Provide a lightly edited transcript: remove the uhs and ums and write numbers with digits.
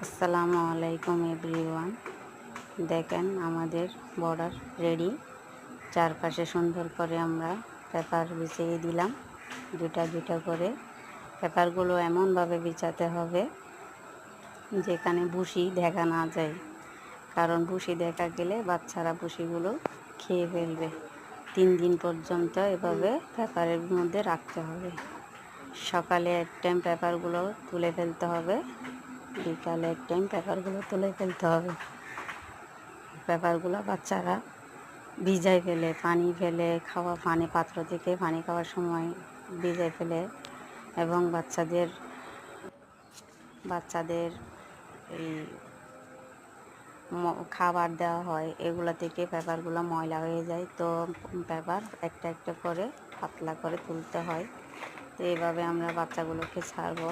আসসালামু আলাইকুম এভরিওয়ান। দেখেন আমাদের বর্ডার রেডি। চারপাশে সুন্দর করে আমরা পেপার বিছিয়ে দিলাম, দুটা দুটা করে। পেপারগুলো এমনভাবে বিছাতে হবে যেখানে ভুসি দেখা না যায়, কারণ ভুসি দেখা গেলে বাচ্চারা ভুসিগুলো খেয়ে ফেলবে। 3 দিন পর্যন্ত এভাবে পেপারের মধ্যে রাখতে হবে। সকালে এক টাইম পেপারগুলো তুলে ফেলতে হবে, বিকালে এক টাইম পেপারগুলো তুলে ফেলতে হবে। পেপারগুলো বাচ্চারা ভিজাই ফেলে, পানি ফেলে, পানি পাত্র থেকে পানি খাওয়ার সময় ভিজাই ফেলে, এবং বাচ্চাদের এই খাবার দেওয়া হয়, এগুলো থেকে পেপারগুলো ময়লা হয়ে যায়। তো পেপার একটা একটা করে পাতলা করে তুলতে হয়। তো এইভাবে আমরা বাচ্চাগুলোকে ছাড়বো।